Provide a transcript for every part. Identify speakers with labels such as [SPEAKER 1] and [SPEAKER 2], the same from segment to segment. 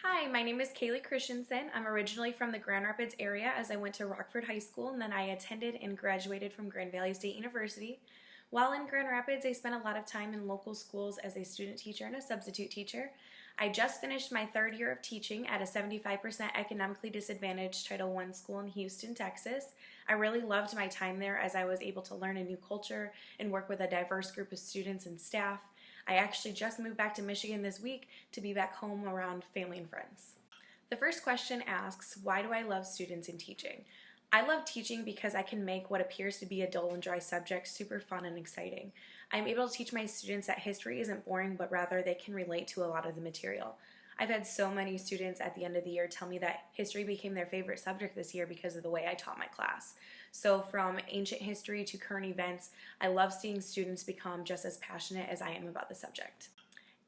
[SPEAKER 1] Hi, my name is Caleigh Christensen. I'm originally from the Grand Rapids area as I went to Rockford High School and then I attended and graduated from Grand Valley State University. While in Grand Rapids, I spent a lot of time in local schools as a student teacher and a substitute teacher. I just finished my third year of teaching at a 75% economically disadvantaged Title I school in Houston, Texas. I really loved my time there as I was able to learn a new culture and work with a diverse group of students and staff. I actually just moved back to Michigan this week to be back home around family and friends. The first question asks, why do I love students in teaching? I love teaching because I can make what appears to be a dull and dry subject super fun and exciting. I'm able to teach my students that history isn't boring, but rather they can relate to a lot of the material. I've had so many students at the end of the year tell me that history became their favorite subject this year because of the way I taught my class. So from ancient history to current events, I love seeing students become just as passionate as I am about the subject.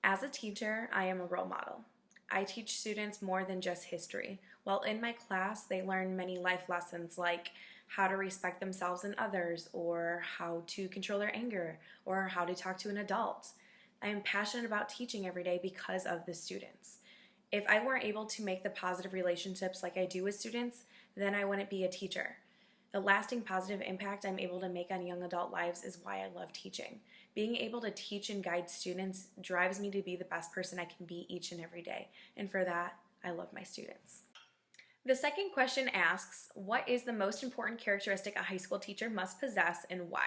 [SPEAKER 1] As a teacher, I am a role model. I teach students more than just history. While in my class, they learn many life lessons like how to respect themselves and others, or how to control their anger, or how to talk to an adult. I am passionate about teaching every day because of the students. If I weren't able to make the positive relationships like I do with students, then I wouldn't be a teacher. The lasting positive impact I'm able to make on young adult lives is why I love teaching. Being able to teach and guide students drives me to be the best person I can be each and every day. And for that, I love my students. The second question asks, what is the most important characteristic a high school teacher must possess and why?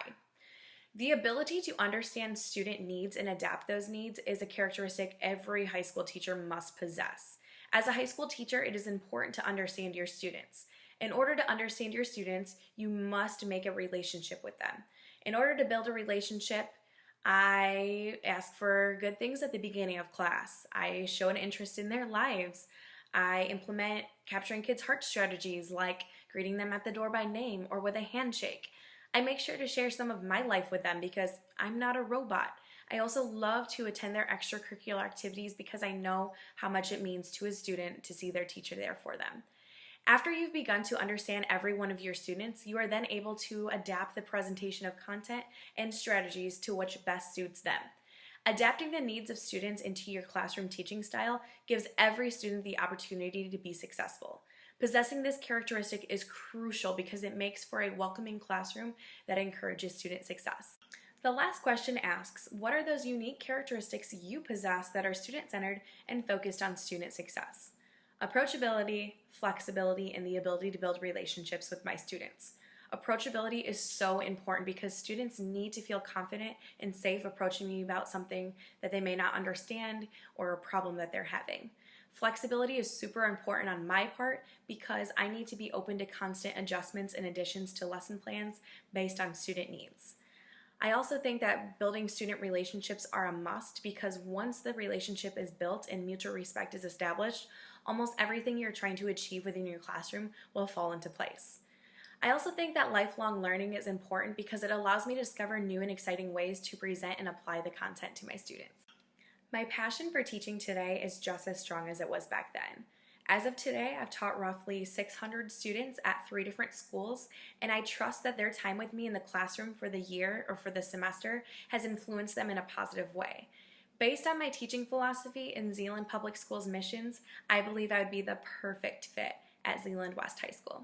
[SPEAKER 1] The ability to understand student needs and adapt those needs is a characteristic every high school teacher must possess. As a high school teacher, it is important to understand your students. In order to understand your students, you must make a relationship with them. In order to build a relationship, I ask for good things at the beginning of class. I show an interest in their lives. I implement capturing kids' heart strategies like greeting them at the door by name or with a handshake. I make sure to share some of my life with them because I'm not a robot. I also love to attend their extracurricular activities because I know how much it means to a student to see their teacher there for them. After you've begun to understand every one of your students, you are then able to adapt the presentation of content and strategies to which best suits them. Adapting the needs of students into your classroom teaching style gives every student the opportunity to be successful. Possessing this characteristic is crucial because it makes for a welcoming classroom that encourages student success. The last question asks, what are those unique characteristics you possess that are student-centered and focused on student success? Approachability, flexibility, and the ability to build relationships with my students. Approachability is so important because students need to feel confident and safe approaching me about something that they may not understand or a problem that they're having. Flexibility is super important on my part because I need to be open to constant adjustments and additions to lesson plans based on student needs. I also think that building student relationships are a must because once the relationship is built and mutual respect is established, almost everything you're trying to achieve within your classroom will fall into place. I also think that lifelong learning is important because it allows me to discover new and exciting ways to present and apply the content to my students. My passion for teaching today is just as strong as it was back then. As of today, I've taught roughly 600 students at 3 different schools, and I trust that their time with me in the classroom for the year or for the semester has influenced them in a positive way. Based on my teaching philosophy and Zeeland Public Schools missions, I believe I would be the perfect fit at Zeeland West High School.